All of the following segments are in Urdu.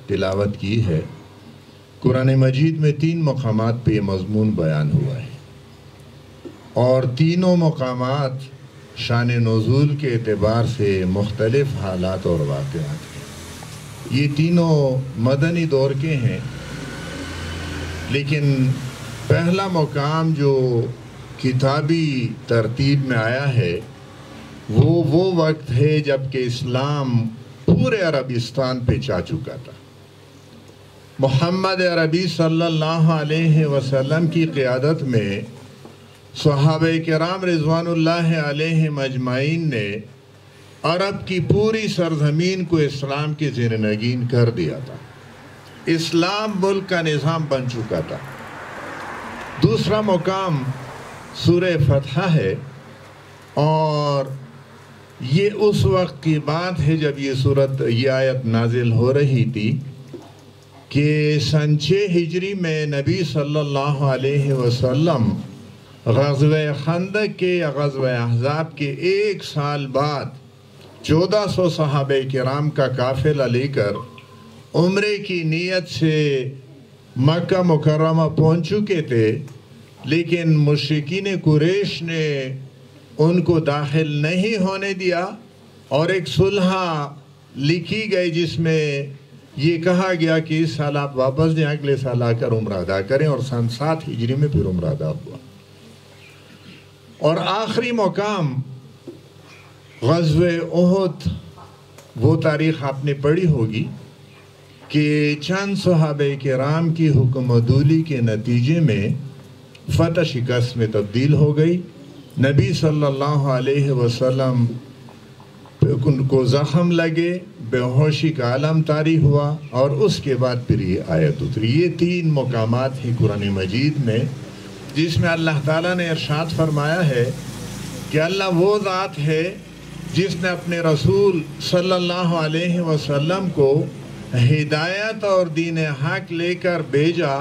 تلاوت کی ہے، قرآن مجید میں 3 مقامات پہ یہ مضمون بیان ہوا ہے، اور تینوں مقامات شان نزول کے اعتبار سے مختلف حالات اور واقعات ہیں۔ یہ تینوں مدنی دور کے ہیں، لیکن پہلا مقام جو کتابی ترتیب میں آیا ہے وہ وقت ہے جب کہ اسلام پورے عربستان پہ چا چکا تھا۔ محمد عربی صلی اللہ علیہ وسلم کی قیادت میں صحابہ کرام رضوان اللہ علیہم اجمعین نے عرب کی پوری سرزمین کو اسلام کے زیر نگین کر دیا تھا۔ اسلام ملک کا نظام بن چکا تھا۔ دوسرا مقام سورہ فتح ہے، اور یہ اس وقت کی بات ہے جب یہ آیت نازل ہو رہی تھی کہ سن 6 ہجری میں نبی صلی اللہ علیہ وسلم غزوہ خندق کے یا غزوہ احزاب کے 1 سال بعد 1400 صحابہ کرام کا قافلہ لے کر عمرے کی نیت سے مکہ مکرمہ پہنچ چکے تھے، لیکن مشرکین قریش نے ان کو داخل نہیں ہونے دیا، اور ایک صلح لکھی گئی جس میں یہ کہا گیا کہ اس سال آپ واپس جائیں، اگلے سال آ کر عمرہ ادا کریں، اور سن 7 ہجری میں پھر عمرہ ادا ہوا۔ اور آخری مقام غزوہ احد، وہ تاریخ آپ نے پڑھی ہوگی کہ چند صحابہ کرام کی حکم عدولی کے نتیجے میں فتح شکست میں تبدیل ہو گئی۔ نبی صلی اللہ علیہ وسلم ان کو زخم لگے، بے ہوشی کا عالم طاری ہوا، اور اس کے بعد پھر یہ آیت اتری۔ یہ 3 مقامات ہیں قرآن مجید میں جس میں اللہ تعالیٰ نے ارشاد فرمایا ہے کہ اللہ وہ ذات ہے جس نے اپنے رسول صلی اللہ علیہ وسلم کو ہدایت اور دین حق لے کر بھیجا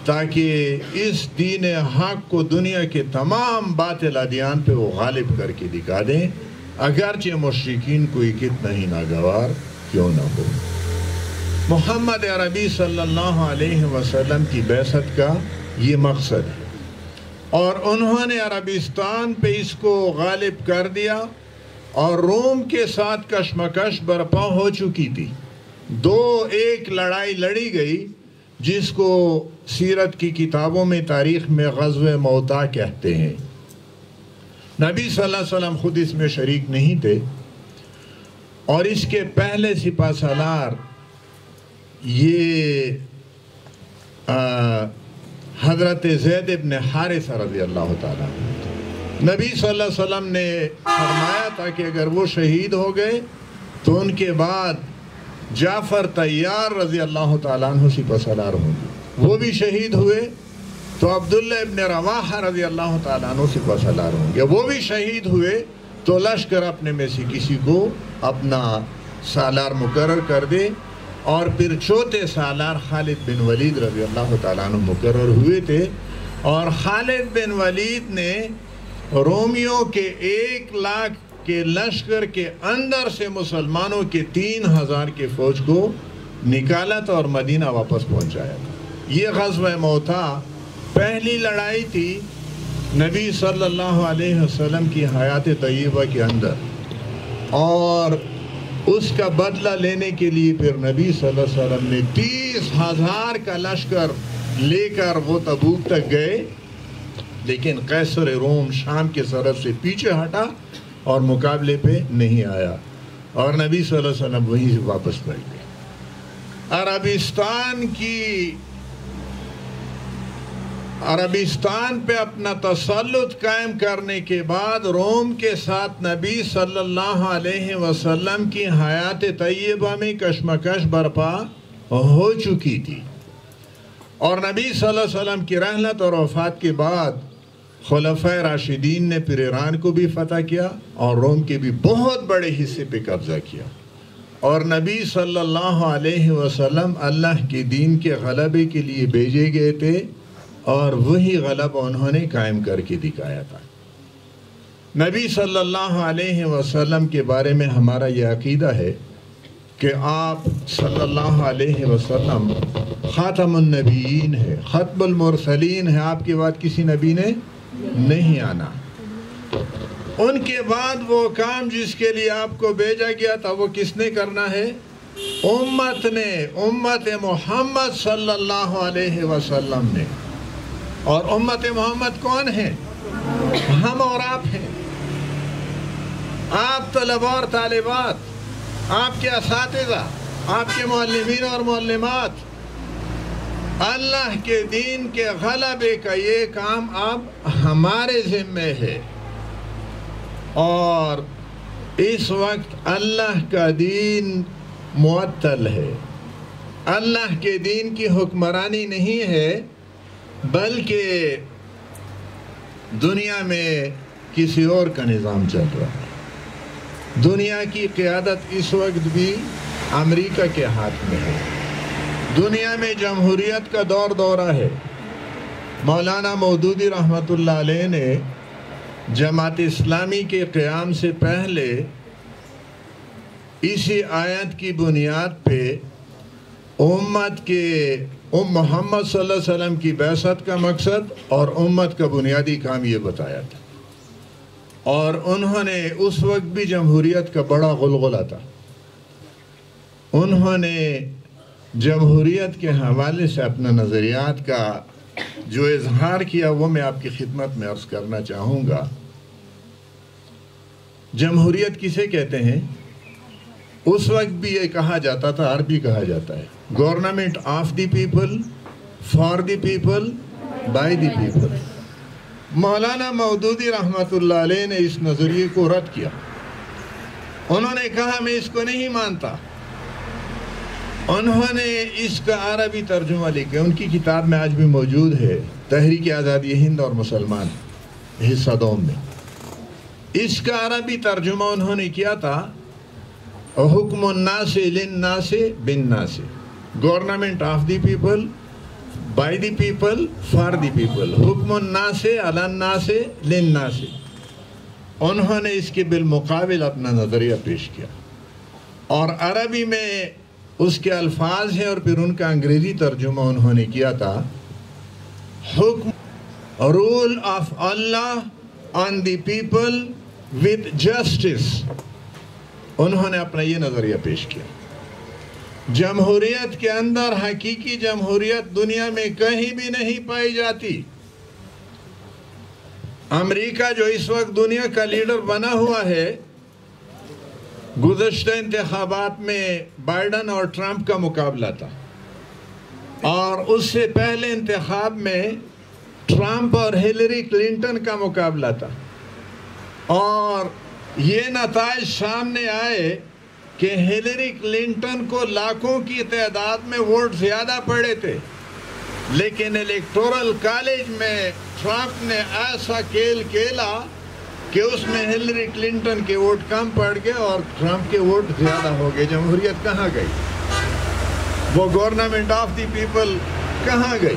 تاکہ اس دین حق کو دنیا کے تمام باطل ادیان پہ وہ غالب کر کے دکھا دیں، اگرچہ مشرکین کوئی کتنا ہی ناگوار کیوں نہ ہو۔ محمد عربی صلی اللہ علیہ وسلم کی بعثت کا یہ مقصد ہے، اور انہوں نے عربستان پہ اس کو غالب کر دیا، اور روم کے ساتھ کشمکش برپا ہو چکی تھی۔ ایک لڑائی لڑی گئی جس کو سیرت کی کتابوں میں تاریخ میں غزوہ موتا کہتے ہیں۔ نبی صلی اللہ علیہ وسلم خود اس میں شریک نہیں تھے، اور اس کے پہلے سپہ سالار یہ حضرت زید ابن حارثہ رضی اللہ تعالیٰ نبی صلی اللہ علیہ وسلم نے فرمایا تھا کہ اگر وہ شہید ہو گئے تو ان کے بعد جعفر طیار رضی اللہ تعالیٰ عنہ سپہ سالار ہوں گے، وہ بھی شہید ہوئے تو عبداللہ ابن رواحہ رضی اللہ تعالیٰ عنہ سپہ سالار ہوں گے، وہ بھی شہید ہوئے تو لشکر اپنے میں سے کسی کو اپنا سالار مقرر کر دے، اور پھر چوتھے سالار خالد بن ولید رضی اللہ تعالیٰ عنہ مقرر ہوئے تھے، اور خالد بن ولید نے رومیوں کے 1 لاکھ کے لشکر کے اندر سے مسلمانوں کے 3000 کے فوج کو نکالا تھا اور مدینہ واپس پہنچایا تھا۔ یہ غزوہ موتا پہلی لڑائی تھی نبی صلی اللہ علیہ وسلم کی حیات طیبہ کے اندر، اور اس کا بدلہ لینے کے لیے پھر نبی صلی اللہ علیہ وسلم نے 30,000 کا لشکر لے کر وہ تبوک تک گئے، لیکن قیصر روم شام کے سرحد سے پیچھے ہٹا اور مقابلے پہ نہیں آیا، اور نبی صلی اللہ علیہ وسلم وہیں سے واپس پڑ گئے۔ عربستان پہ اپنا تسلط قائم کرنے کے بعد روم کے ساتھ نبی صلی اللہ علیہ وسلم کی حیات طیبہ میں کشمکش برپا ہو چکی تھی، اور نبی صلی اللہ علیہ وسلم کی رحلت اور وفات کے بعد خلفائے راشدین نے پھر ایران کو بھی فتح کیا اور روم کے بھی بہت بڑے حصے پہ قبضہ کیا، اور نبی صلی اللہ علیہ وسلم اللہ کے دین کے غلبے کے لیے بھیجے گئے تھے، اور وہی غلبہ انہوں نے قائم کر کے دکھایا تھا۔ نبی صلی اللہ علیہ وسلم کے بارے میں ہمارا یہ عقیدہ ہے کہ آپ صلی اللہ علیہ وسلم خاتم النبیین ہے، ختم المرسلین ہے، آپ کے بعد کسی نبی نے نہیں آنا۔ ان کے بعد وہ کام جس کے لیے آپ کو بھیجا گیا تھا وہ کس نے کرنا ہے؟ امت نے، امت محمد صلی اللہ علیہ وسلم نے۔ اور امت محمد کون ہے؟ ہم اور آپ ہیں۔ آپ طلباء اور طالبات، آپ کے اساتذہ، آپ کے معلمین اور معلمات، اللہ کے دین کے غلبے کا یہ کام اب ہمارے ذمے ہے۔ اور اس وقت اللہ کا دین معطل ہے، اللہ کے دین کی حکمرانی نہیں ہے، بلکہ دنیا میں کسی اور کا نظام چل رہا ہے۔ دنیا کی قیادت اس وقت بھی امریکہ کے ہاتھ میں ہے۔ دنیا میں جمہوریت کا دورہ ہے۔ مولانا مودودی رحمۃ اللہ علیہ نے جماعت اسلامی کے قیام سے پہلے اسی آیت کی بنیاد پہ امت کے محمد صلی اللہ علیہ وسلم کی بعثت کا مقصد اور امت کا بنیادی کام یہ بتایا تھا۔ اور انہوں نے اس وقت بھی جمہوریت کا بڑا غلغلہ تھا۔ انہوں نے جمہوریت کے حوالے سے اپنا نظریات کا جو اظہار کیا وہ میں آپ کی خدمت میں عرض کرنا چاہوں گا۔ جمہوریت کسے کہتے ہیں؟ اس وقت بھی یہ کہا جاتا تھا، عربی کہا جاتا ہے، government of the people, for the people, by the people. Maulana Maududi رحمۃ اللہ علیہ نے اس نظریے کو رد کیا۔ انہوں نے کہا میں اس کو نہیں مانتا۔ انہوں نے اس کا عربی ترجمہ لکھا، ان کی کتاب میں آج بھی موجود ہے، تحریک آزادی ہند اور مسلمان حصہ دوم میں۔ اس کا عربی ترجمہ انہوں نے کیا تھا حکم الناس للناس بالناس، government of the people, by the people, for the people, حکم الناس علی الناس للناس۔ انہوں نے اس کے بالمقابل اپنا نظریہ پیش کیا، اور عربی میں اس کے الفاظ ہیں، اور پھر ان کا انگریزی ترجمہ انہوں نے کیا تھا حکم rule of Allah on the people with justice. انہوں نے اپنا یہ نظریہ پیش کیا۔ جمہوریت کے اندر حقیقی جمہوریت دنیا میں کہیں بھی نہیں پائی جاتی۔ امریکہ جو اس وقت دنیا کا لیڈر بنا ہوا ہے، گزشتہ انتخابات میں بائیڈن اور ٹرمپ کا مقابلہ تھا، اور اس سے پہلے انتخاب میں ٹرمپ اور ہیلری کلنٹن کا مقابلہ تھا، اور یہ نتائج سامنے آئے کہ ہیلری کلنٹن کو لاکھوں کی تعداد میں ووٹ زیادہ پڑے تھے، لیکن الیکٹورل کالج میں ٹرمپ نے ایسا کھیل کھیلا کہ اس میں ہیلری کلنٹن کے ووٹ کم پڑ گئے اور ٹرمپ کے ووٹ زیادہ ہو گئے۔ جمہوریت کہاں گئی؟ وہ گورنمنٹ آف دی پیپل کہاں گئی؟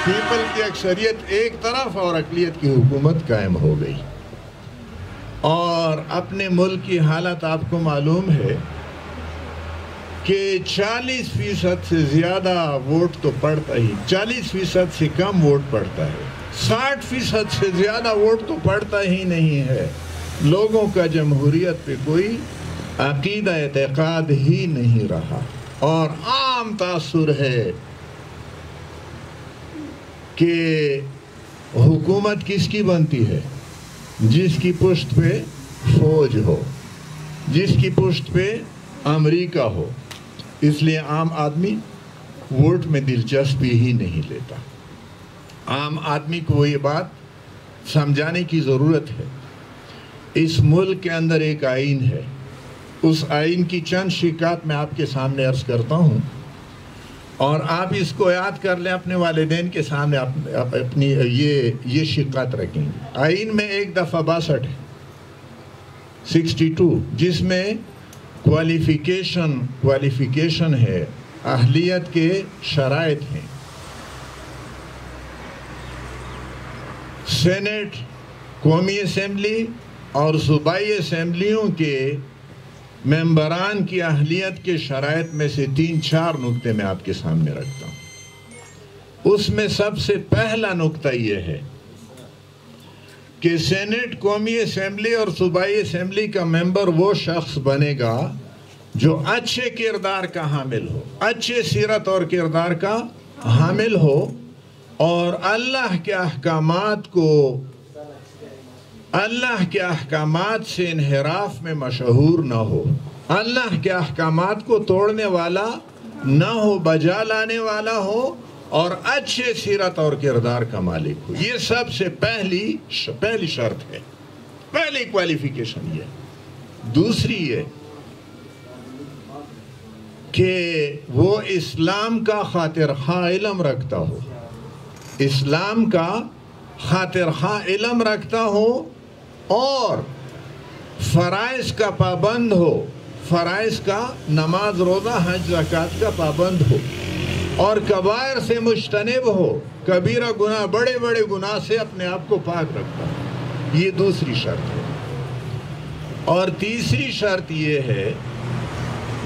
پیپل کی اکثریت ایک طرف اور اقلیت کی حکومت قائم ہو گئی۔ اور اپنے ملک کی حالت آپ کو معلوم ہے کہ 40% سے زیادہ ووٹ تو پڑتا ہی، 40% سے کم ووٹ پڑتا ہے، 60% سے زیادہ ووٹ تو پڑتا ہی نہیں ہے۔ لوگوں کا جمہوریت پہ کوئی عقیدہ اعتقاد ہی نہیں رہا، اور عام تاثر ہے کہ حکومت کس کی بنتی ہے؟ جس کی پشت پہ فوج ہو، جس کی پشت پہ امریکہ ہو۔ اس لیے عام آدمی ووٹ میں دلچسپی ہی نہیں لیتا۔ عام آدمی کو یہ بات سمجھانے کی ضرورت ہے، اس ملک کے اندر ایک آئین ہے، اس آئین کی چند شکایات میں آپ کے سامنے عرض کرتا ہوں، اور آپ اس کو یاد کر لیں، اپنے والدین کے سامنے اپنی یہ شکایت رکھیں گے۔ آئین میں ایک دفعہ 62 ہے، 62، جس میں کوالیفیکیشن ہے، اہلیت کے شرائط ہیں۔ سینٹ، قومی اسمبلی اور صوبائی اسمبلیوں کے ممبران کی اہلیت کے شرائط میں سے 3-4 نکتے میں آپ کے سامنے رکھتا ہوں۔ اس میں سب سے پہلا نکتہ یہ ہے کہ سینٹ، قومی اسمبلی اور صوبائی اسمبلی کا ممبر وہ شخص بنے گا جو اچھے کردار کا حامل ہو، اچھے سیرت اور کردار کا حامل ہو، اور اللہ کے احکامات سے انحراف میں مشہور نہ ہو، اللہ کے احکامات کو توڑنے والا نہ ہو، بجا لانے والا ہو، اور اچھے سیرت اور کردار کا مالک ہو۔ یہ سب سے پہلی شرط ہے، پہلی کوالیفیکیشن یہ۔ دوسری یہ کہ وہ اسلام کا خاطر خواہ علم رکھتا ہو، اسلام کا خاطر خواہ علم رکھتا ہو، اور فرائض کا پابند ہو، فرائض کا نماز، روزہ، حج، زکوٰۃ کا پابند ہو، اور کبائر سے مجتنب ہو، کبیرہ گناہ، بڑے بڑے گناہ سے اپنے آپ کو پاک رکھتا ہو۔ یہ دوسری شرط ہے۔ اور تیسری شرط یہ ہے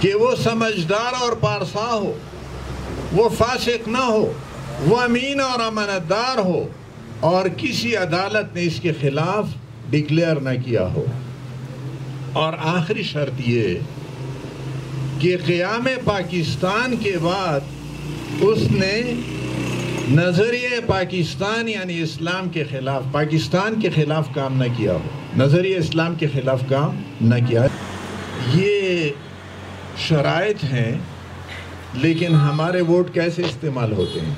کہ وہ سمجھدار اور پارسا ہو، وہ فاسق نہ ہو، وہ امین اور امانت دار ہو، اور کسی عدالت نے اس کے خلاف ڈکلیئر نہ کیا ہو۔ اور آخری شرط یہ کہ قیام پاکستان کے بعد اس نے نظریہ پاکستان یعنی اسلام کے خلاف، پاکستان کے خلاف کام نہ کیا ہو، نظریہ اسلام کے خلاف کام نہ کیا۔ یہ شرائط ہیں، لیکن ہمارے ووٹ کیسے استعمال ہوتے ہیں؟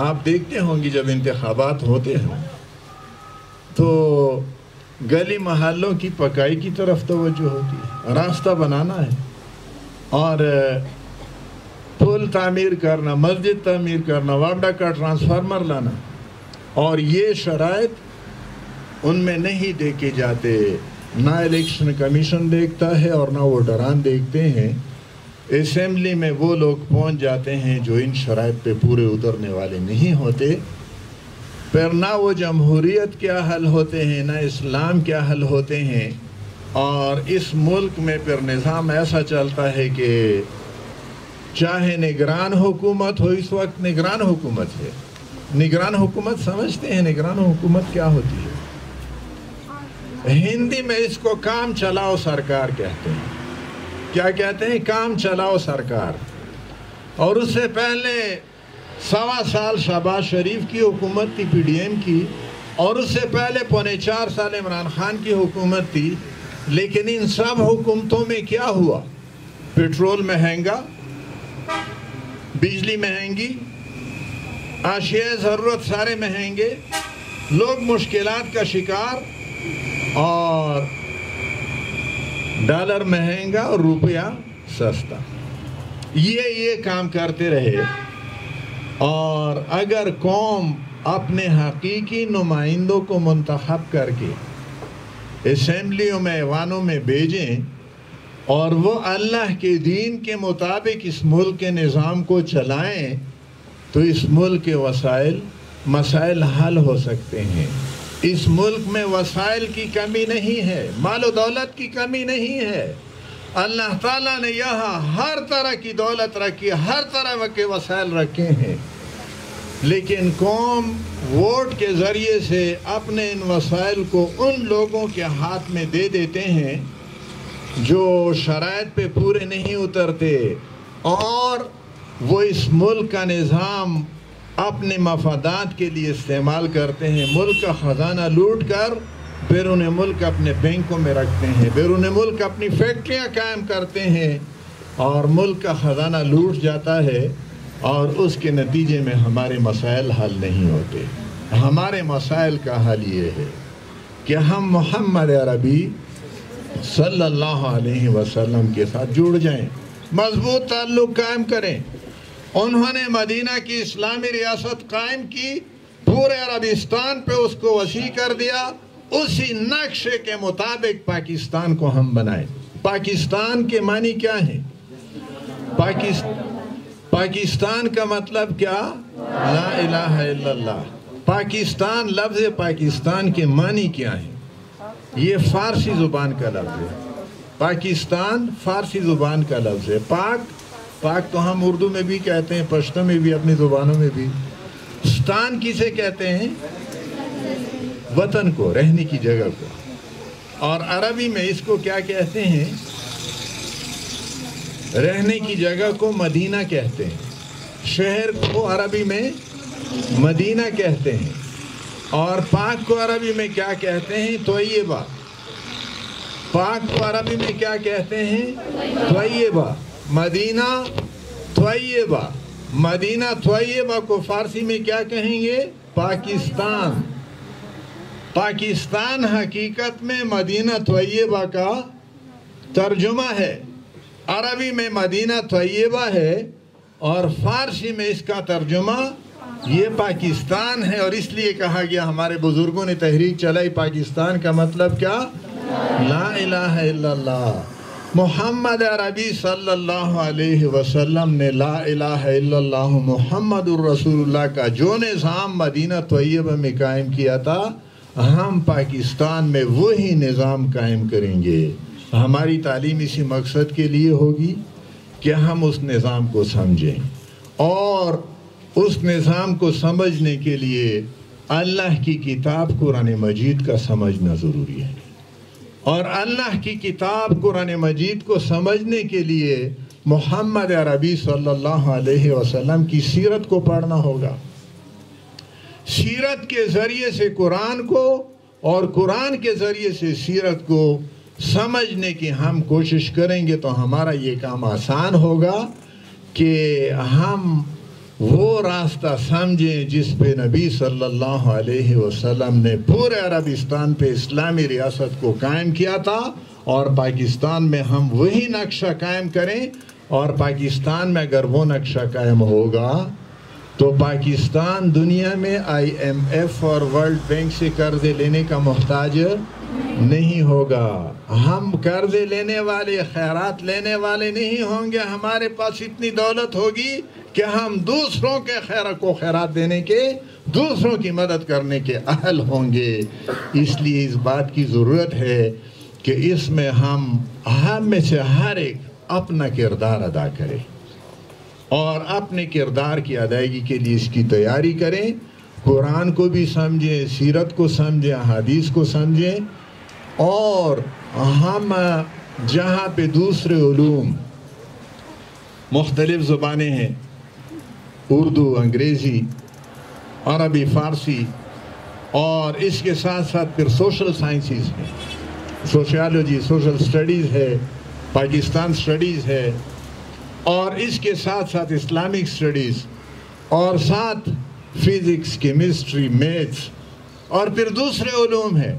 آپ دیکھتے ہوں گے جب انتخابات ہوتے ہیں تو گلی محلوں کی پکائی کی طرف توجہ ہوتی ہے، راستہ بنانا ہے، اور پل تعمیر کرنا، مسجد تعمیر کرنا، واڈا کا ٹرانسفارمر لانا، اور یہ شرائط ان میں نہیں دیکھے جاتے، نہ الیکشن کمیشن دیکھتا ہے اور نہ ووٹران دیکھتے ہیں۔ اسمبلی میں وہ لوگ پہنچ جاتے ہیں جو ان شرائط پہ پورے اترنے والے نہیں ہوتے، پھر نہ وہ جمہوریت کے اہل ہوتے ہیں، نہ اسلام کے اہل ہوتے ہیں، اور اس ملک میں پھر نظام ایسا چلتا ہے کہ چاہے نگران حکومت ہو، اس وقت نگران حکومت ہے، نگران حکومت سمجھتے ہیں نگران حکومت کیا ہوتی ہے؟ ہندی میں اس کو کام چلاؤ سرکار کہتے ہیں۔ کیا کہتے ہیں؟ کام چلاؤ سرکار۔ اور اس سے پہلے 1.25 سال شہباز شریف کی حکومت تھی، پی ڈی ایم کی، اور اس سے پہلے 3.25 سال عمران خان کی حکومت تھی۔ لیکن ان سب حکومتوں میں کیا ہوا؟ پیٹرول مہنگا، بجلی مہنگی، اشیاء ضرورت سارے مہنگے، لوگ مشکلات کا شکار، اور ڈالر مہنگا اور روپیہ سستا۔ یہ کام کرتے رہے، اور اگر قوم اپنے حقیقی نمائندوں کو منتخب کر کے اسمبلیوں میں، ایوانوں میں بھیجیں، اور وہ اللہ کے دین کے مطابق اس ملک کے نظام کو چلائیں، تو اس ملک کے مسائل حل ہو سکتے ہیں۔ اس ملک میں وسائل کی کمی نہیں ہے، مال و دولت کی کمی نہیں ہے۔ اللہ تعالیٰ نے یہاں ہر طرح کی دولت رکھی، ہر طرح کے وسائل رکھے ہیں، لیکن قوم ووٹ کے ذریعے سے اپنے ان وسائل کو ان لوگوں کے ہاتھ میں دے دیتے ہیں جو شرائط پہ پورے نہیں اترتے، اور وہ اس ملک کا نظام اپنے مفادات کے لیے استعمال کرتے ہیں۔ ملک کا خزانہ لوٹ کر بیرون ملک اپنے بینکوں میں رکھتے ہیں، بیرون ملک اپنی فیکٹریاں قائم کرتے ہیں، اور ملک کا خزانہ لوٹ جاتا ہے، اور اس کے نتیجے میں ہمارے مسائل حل نہیں ہوتے۔ ہمارے مسائل کا حل یہ ہے کہ ہم محمد عربی صلی اللہ علیہ وسلم کے ساتھ جڑ جائیں، مضبوط تعلق قائم کریں۔ انہوں نے مدینہ کی اسلامی ریاست قائم کی، پورے عربستان پہ اس کو وسیع کر دیا، اسی نقشے کے مطابق پاکستان کو ہم بنائیں۔ پاکستان کے معنی کیا ہیں؟ پاکستان کا مطلب کیا؟ لا الہ الا اللہ۔ پاکستان، لفظ پاکستان کے معنی کیا ہیں؟ یہ فارسی زبان کا لفظ ہے، پاکستان فارسی زبان کا لفظ ہے. پاک تو ہم اردو میں بھی کہتے ہیں، پشتو میں بھی، اپنی زبانوں میں بھی. ستان کسے کہتے ہیں؟ وطن کو، رہنے کی جگہ کو. اور عربی میں اس کو کیا کہتے ہیں؟ رہنے کی جگہ کو مدینہ کہتے ہیں. شہر کو عربی میں مدینہ کہتے ہیں. اور پاک کو عربی میں کیا کہتے ہیں؟ طیبہ. پاک کو عربی میں کیا کہتے ہیں؟ طیبہ. مدینہ طیبہ. مدینہ طیبہ کو فارسی میں کیا کہیں گے؟ پاکستان. پاکستان حقیقت میں مدینہ طیبہ کا ترجمہ ہے. عربی میں مدینہ طیبہ ہے اور فارسی میں اس کا ترجمہ یہ پاکستان ہے. اور اس لیے کہا گیا، ہمارے بزرگوں نے تحریک چلائی، پاکستان کا مطلب کیا؟ لا الہ الا اللہ. محمد عربی صلی اللہ علیہ وسلم نے لا الہ الا اللہ محمد الرسول اللہ کا جو نظام مدینہ طیبہ میں قائم کیا تھا، ہم پاکستان میں وہی نظام قائم کریں گے. ہماری تعلیم اسی مقصد کے لیے ہوگی کہ ہم اس نظام کو سمجھیں، اور اس نظام کو سمجھنے کے لیے اللہ کی کتاب قرآن مجید کا سمجھنا ضروری ہے. اور اللہ کی کتاب قرآن مجید کو سمجھنے کے لیے محمد عربی صلی اللہ علیہ وسلم کی سیرت کو پڑھنا ہوگا. سیرت کے ذریعے سے قرآن کو اور قرآن کے ذریعے سے سیرت کو سمجھنے کی ہم کوشش کریں گے تو ہمارا یہ کام آسان ہوگا کہ ہم وہ راستہ سمجھیں جس پہ نبی صلی اللہ علیہ وسلم نے پورے عربستان پہ اسلامی ریاست کو قائم کیا تھا، اور پاکستان میں ہم وہی نقشہ قائم کریں. اور پاکستان میں اگر وہ نقشہ قائم ہوگا تو پاکستان دنیا میں IMF اور ورلڈ بینک سے قرضے لینے کا محتاج نہیں ہوگا. ہم قرضے لینے والے، خیرات لینے والے نہیں ہوں گے. ہمارے پاس اتنی دولت ہوگی کہ ہم دوسروں کے خیرات دینے کے، دوسروں کی مدد کرنے کے اہل ہوں گے. اس لیے اس بات کی ضرورت ہے کہ اس میں ہم میں سے ہر ایک اپنا کردار ادا کرے، اور اپنے کردار کی ادائیگی کے لیے اس کی تیاری کریں. قرآن کو بھی سمجھیں، سیرت کو سمجھیں، حدیث کو سمجھیں. اور ہم جہاں پہ دوسرے علوم، مختلف زبانیں ہیں، اردو، انگریزی، عربی، فارسی، اور اس کے ساتھ ساتھ پھر سوشل سائنسز ہیں، سوشیالوجی، سوشل سٹڈیز ہے، پاکستان سٹڈیز ہے، اور اس کے ساتھ ساتھ اسلامک سٹڈیز، اور ساتھ فزکس، کیمسٹری، میتھس، اور پھر دوسرے علوم ہیں.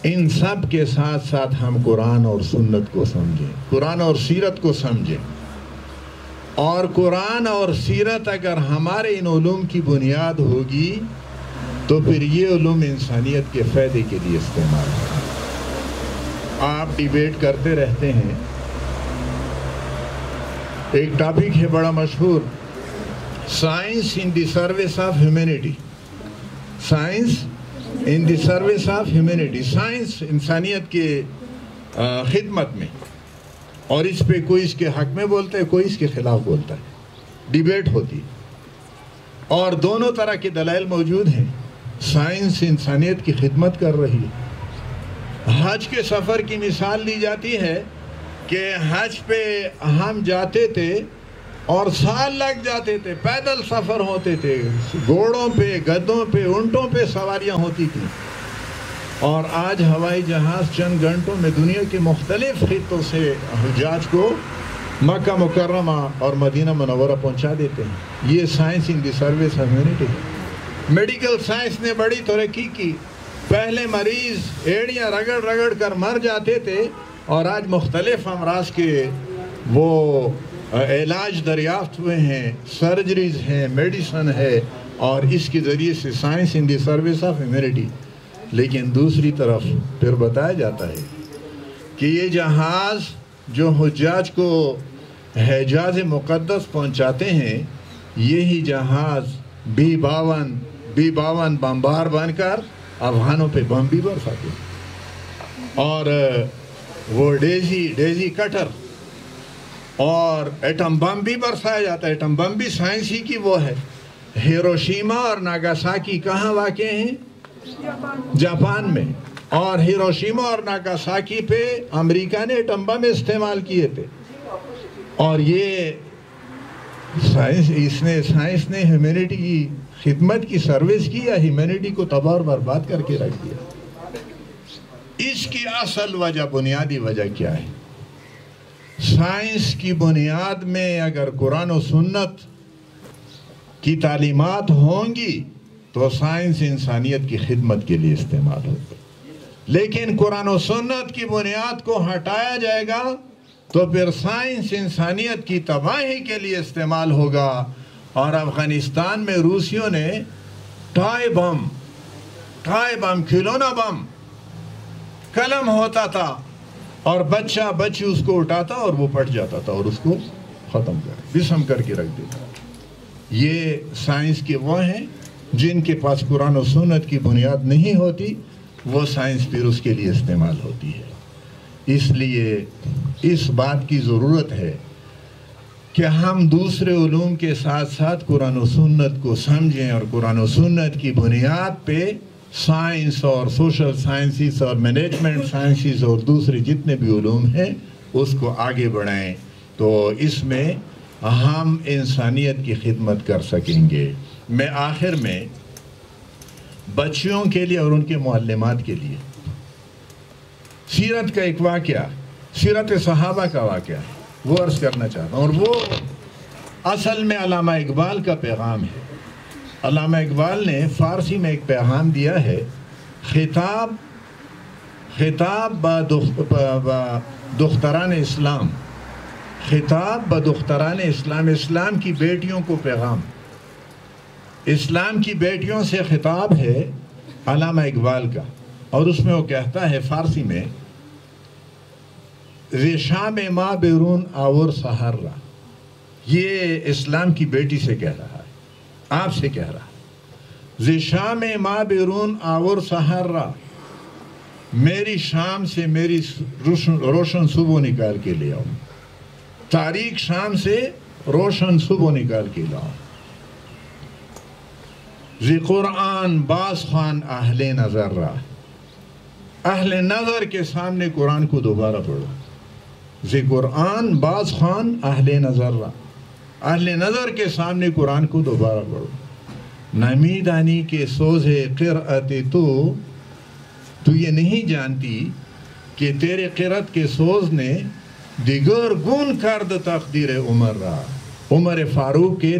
ان سب کے ساتھ ساتھ ہم قرآن اور سنت کو سمجھیں، قرآن اور سیرت کو سمجھیں. اور قرآن اور سیرت اگر ہمارے ان علوم کی بنیاد ہوگی تو پھر یہ علوم انسانیت کے فائدے کے لیے استعمال ہوگا. آپ ڈیبیٹ کرتے رہتے ہیں. ایک ٹاپک ہے بڑا مشہور، science in the service of humanity. Science in the service of humanity. Science انسانیت کے خدمت میں، اور اس پہ کوئی اس کے حق میں بولتا ہے، کوئی اس کے خلاف بولتا ہے. ڈیبیٹ ہوتی، اور دونوں طرح کے دلائل موجود ہیں. سائنس انسانیت کی خدمت کر رہی ہے. حج کے سفر کی مثال دی جاتی ہے کہ حج پہ ہم جاتے تھے اور سال لگ جاتے تھے، پیدل سفر ہوتے تھے، گھوڑوں پہ، گدھوں پہ، اونٹوں پہ سواریاں ہوتی تھیں. اور آج ہوائی جہاز چند گھنٹوں میں دنیا کے مختلف خطوں سے حجاج کو مکہ مکرمہ اور مدینہ منورہ پہنچا دیتے ہیں. یہ science in the service of humanity. Medical science نے بڑی ترقی کی. پہلے مریض ایڑیاں رگڑ رگڑ کر مر جاتے تھے، اور آج مختلف امراض کے وہ علاج دریافت ہوئے ہیں، سرجریز ہیں، میڈیسن ہے، اور اس کے ذریعے سے science in the service of humanity. لیکن دوسری طرف پھر بتایا جاتا ہے کہ یہ جہاز جو حجاج کو حجاز مقدس پہنچاتے ہیں، یہی جہاز B-52 بمبار بن کر افغانوں پہ بم بھی برساتے ہیں. اور وہ ڈیزی کٹر اور ایٹم بم بھی برسایا جاتا ہے. ایٹم بم بھی سائنس ہی کی وہ ہے. ہیروشیما اور ناگاساکی کہاں واقع ہیں؟ جاپان میں. اور ہیروشیما اور ناگاساکی پہ امریکہ نے ایٹم بم استعمال کیے تھے. اور یہ سائنس نے ہیومینٹی کی خدمت کی سروس کی یا ہیومینٹی کو تباہ اور برباد کر کے رکھ دیا؟ اس کی اصل وجہ، بنیادی وجہ کیا ہے؟ سائنس کی بنیاد میں اگر قرآن و سنت کی تعلیمات ہوں گی تو سائنس انسانیت کی خدمت کے لیے استعمال ہوگا. لیکن قرآن و سنت کی بنیاد کو ہٹایا جائے گا تو پھر سائنس انسانیت کی تباہی کے لیے استعمال ہوگا. اور افغانستان میں روسیوں نے ٹائے بم کھلونا بم قلم ہوتا تھا اور بچی اس کو اٹھاتا اور وہ پھٹ جاتا تھا اور اس کو بسم کر کے رکھ دیتا. یہ سائنس کے وہ ہیں جن کے پاس قرآن و سنت کی بنیاد نہیں ہوتی، وہ سائنس پھر اس کے لیے استعمال ہوتی ہے. اس لیے اس بات کی ضرورت ہے کہ ہم دوسرے علوم کے ساتھ ساتھ قرآن و سنت کو سمجھیں اور قرآن و سنت کی بنیاد پہ سائنس اور سوشل سائنسز اور مینجمنٹ سائنسز اور دوسرے جتنے بھی علوم ہیں اس کو آگے بڑھائیں. تو اس میں ہم انسانیت کی خدمت کر سکیں گے. میں آخر میں بچیوں کے لیے اور ان کے معلمات کے لیے سیرت کا ایک واقعہ، سیرت صحابہ کا واقعہ وہ عرض کرنا چاہتا ہوں. اور وہ اصل میں علامہ اقبال کا پیغام ہے. علامہ اقبال نے فارسی میں ایک پیغام دیا ہے، خطاب دختران اسلام، خطاب بدختران اسلام، اسلام کی بیٹیوں کو پیغام، اسلام کی بیٹیوں سے خطاب ہے علامہ اقبال کا. اور اس میں وہ کہتا ہے فارسی میں، ریشام ماں بیرون آور سہر را، یہ اسلام کی بیٹی سے کہہ رہا ہے، آپ سے کہہ رہا ہے. ریشام ماں بیرون آور سہر را، میری شام سے میری روشن صبح نکال کے لے آؤ، تاریک شام سے روشن صبح نکال کے لاؤ. زی قرآن باز خان اہل نظر را، اہل نظر کے سامنے قرآن کو دوبارہ پڑھو. زی قرآن باز خان اہل نظر را، اہل نظر کے سامنے قرآن کو دوبارہ پڑھو. نمیدانی کے سوز قرأت تو یہ نہیں جانتی کہ تیرے قرأت کے سوز نے دیگر گون کرد تقدیر عمر را، عمر فاروق کے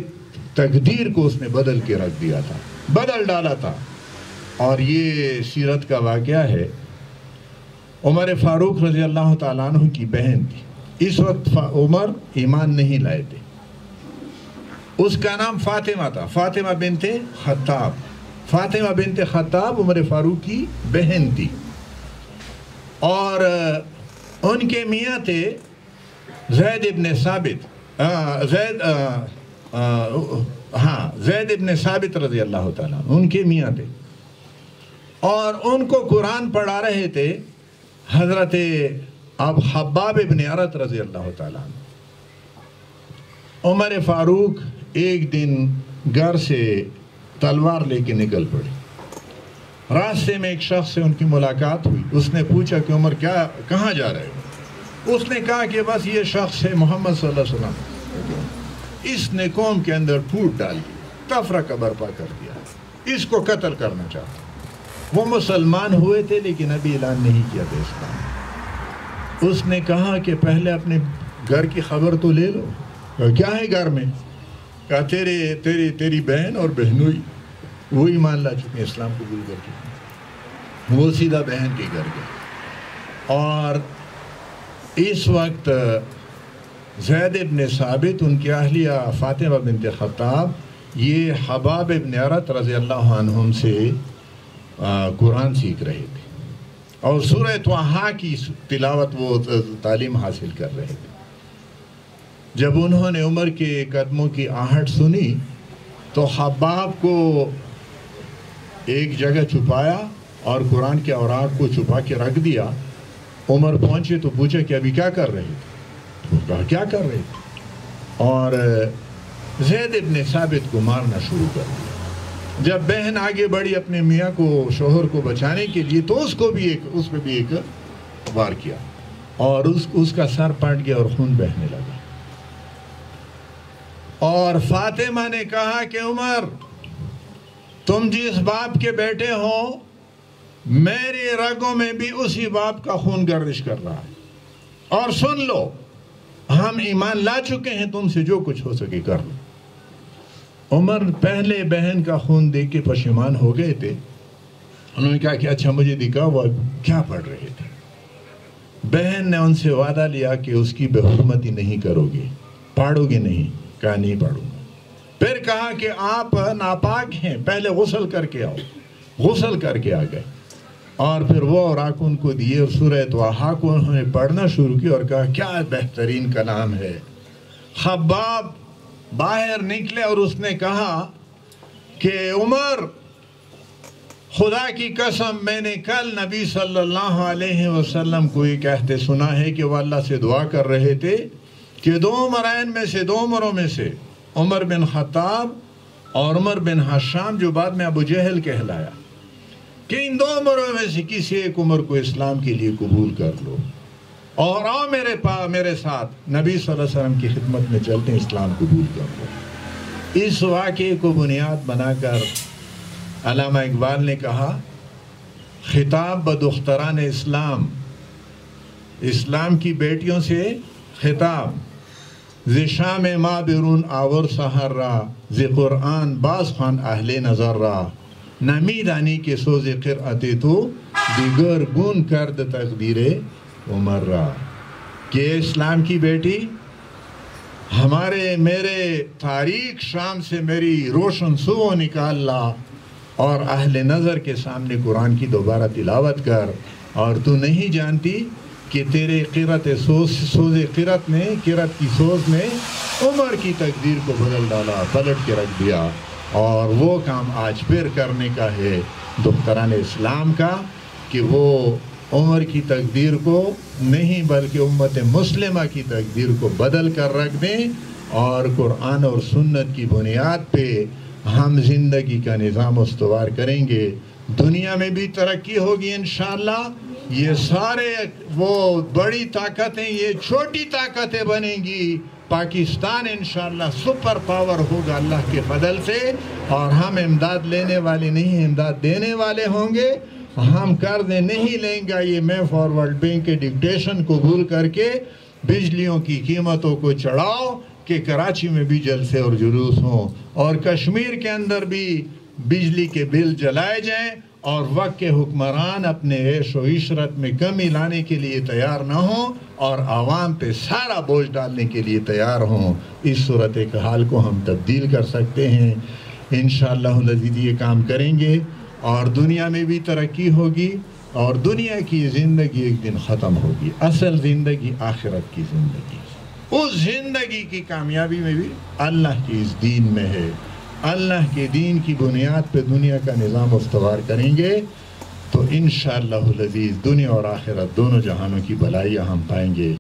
تقدیر کو اس نے بدل کے رکھ دیا تھا، بدل ڈالا تھا. اور یہ سیرت کا واقعہ ہے. عمر فاروق رضی اللہ تعالیٰ عنہ کی بہن تھی. اس وقت عمر ایمان نہیں لائے تھے. اس کا نام فاطمہ تھا، فاطمہ بنت خطاب. فاطمہ بنت خطاب عمر فاروق کی بہن تھی. اور ان کے میاں تھے زید ابن ثابت، زید ابن ثابت رضی اللہ تعالیٰ ان کے میاں تھے. اور ان کو قرآن پڑھا رہے تھے حضرت اب حباب ابن عرط رضی اللہ تعالیٰ. عمر فاروق ایک دن گھر سے تلوار لے کے نکل پڑے. راستے میں ایک شخص سے ان کی ملاقات ہوئی. اس نے پوچھا کہ عمر کہاں جا رہے ہو؟ اس نے کہا کہ بس یہ شخص ہے محمد صلی اللہ علیہ وسلم، اس نے قوم کے اندر پھوٹ ڈال دی، تفرقہ برپا کر دیا، اس کو قتل کرنا چاہتا. وہ مسلمان ہوئے تھے لیکن ابھی اعلان نہیں کیا تھا اسلام. اس نے کہا کہ پہلے اپنے گھر کی خبر تو لے لو، کیا ہے گھر میں؟ کہا تیری بہن اور بہنوئی وہ ایمان لا چکے ہیں، اسلام قبول کر چکے ہیں. وہ سیدھا بہن کے گھر گئے. اور اس وقت زید ابن ثابت، ان کی اہلیہ فاطمہ بنت خطاب، یہ حباب ابن عرط رضی اللہ عنہم سے قرآن سیکھ رہے تھے اور سورہ طٰہٰ کی تلاوت وہ تعلیم حاصل کر رہے تھے. جب انہوں نے عمر کے قدموں کی آہٹ سنی تو حباب کو ایک جگہ چھپایا اور قرآن کے اوراق کو چھپا کے رکھ دیا. عمر پہنچے تو پوچھا کہ ابھی کیا کر رہے تھے؟ وہ کہا کیا کر رہے تھے؟ اور زید ابن ثابت کو مارنا شروع کر دیا۔ جب بہن آگے بڑھی اپنے میاں کو، شوہر کو بچانے کے لیے، تو اس پہ بھی ایک وار کیا اور اس کا سر پھٹ گیا اور خون بہنے لگا۔ اور فاطمہ نے کہا کہ عمر، تم جس باپ کے بیٹے ہو، میرے رگوں میں بھی اسی باپ کا خون گردش کر رہا ہے، اور سن لو، ہم ایمان لا چکے ہیں، تم سے جو کچھ ہو سکے کر لو۔ عمر پہلے بہن کا خون دیکھ کے پشیمان ہو گئے تھے۔ انہوں نے کہا کہ اچھا مجھے دکھاؤ وہ کیا پڑھ رہے تھے۔ بہن نے ان سے وعدہ لیا کہ اس کی بے حرمتی نہیں کرو گے، پاڑو گے نہیں۔ کہا نہیں پاڑوں گا۔ پھر کہا کہ آپ ناپاک ہیں، پہلے غسل کر کے آؤ۔ غسل کر کے آ گئے، اور پھر وہ اوراق ان کو دیے اور سورہ طٰہٰ کو انہوں نے پڑھنا شروع کی اور کہا کیا بہترین کلام ہے۔ خباب باہر نکلے اور اس نے کہا کہ عمر، خدا کی قسم میں نے کل نبی صلی اللہ علیہ وسلم کو یہ کہتے سنا ہے کہ وہ اللہ سے دعا کر رہے تھے کہ دو عمرین میں سے، دو عمروں میں سے، عمر بن خطاب اور عمر بن حشام جو بعد میں ابو جہل کہلایا، کہ ان دو عمروں میں سے کسی ایک عمر کو اسلام کے لیے قبول کر لو اور آؤ میرے ساتھ نبی صلی اللہ علیہ وسلم کی خدمت میں چلتے ہیں، اسلام قبول کر لو۔ اس واقعے کو بنیاد بنا کر علامہ اقبال نے کہا، خطاب بدختران اسلام، اسلام کی بیٹیوں سے خطاب، ز شام ما بیرون آور سحر را، ز قرآن باز خوان اہل نظر را، نمیدانی کے سوز قرأت تو دیگر گون کرد تقدیر عمر را۔ کہ اسلام کی بیٹی، میرے تاریک شام سے میری روشن صبح نکال لا اور اہل نظر کے سامنے قرآن کی دوبارہ تلاوت کر، اور تو نہیں جانتی کہ تیرے سوز قرأت کی سوز نے عمر کی تقدیر کو بدل ڈالا، پلٹ کے رکھ دیا، اور وہ کام آج پھر کرنے کا ہے دختران اسلام کا، کہ وہ عمر کی تقدیر کو نہیں بلکہ امت مسلمہ کی تقدیر کو بدل کر رکھ دیں، اور قرآن اور سنت کی بنیاد پہ ہم زندگی کا نظام استوار کریں گے۔ دنیا میں بھی ترقی ہوگی انشاءاللہ۔ یہ سارے وہ بڑی طاقتیں یہ چھوٹی طاقتیں بنیں گی۔ پاکستان انشاءاللہ سپر پاور ہوگا اللہ کے فضل سے، اور ہم امداد لینے والے نہیں، امداد دینے والے ہوں گے۔ ہم قرضے نہیں لیں گے۔ یہ میں فارورڈ بینک کے ڈکٹیشن قبول کر کے بجلیوں کی قیمتوں کو چڑھاؤ کہ کراچی میں بھی جلسے اور جلوس ہوں، اور کشمیر کے اندر بھی بجلی کے بل جلائے جائیں، اور وقت کے حکمران اپنے عیش و عشرت میں کمی لانے کے لیے تیار نہ ہوں اور عوام پہ سارا بوجھ ڈالنے کے لیے تیار ہوں۔ اس صورتحال کو ہم تبدیل کر سکتے ہیں انشاءاللہ العزیز۔ یہ کام کریں گے اور دنیا میں بھی ترقی ہوگی، اور دنیا کی زندگی ایک دن ختم ہوگی۔ اصل زندگی آخرت کی زندگی، اس زندگی کی کامیابی میں بھی اللہ کی اس دین میں ہے۔ اللہ کے دین کی بنیاد پہ دنیا کا نظام استوار کریں گے تو انشاءاللہ العزیز دنیا اور آخرت دونوں جہانوں کی بھلائیاں ہم پائیں گے۔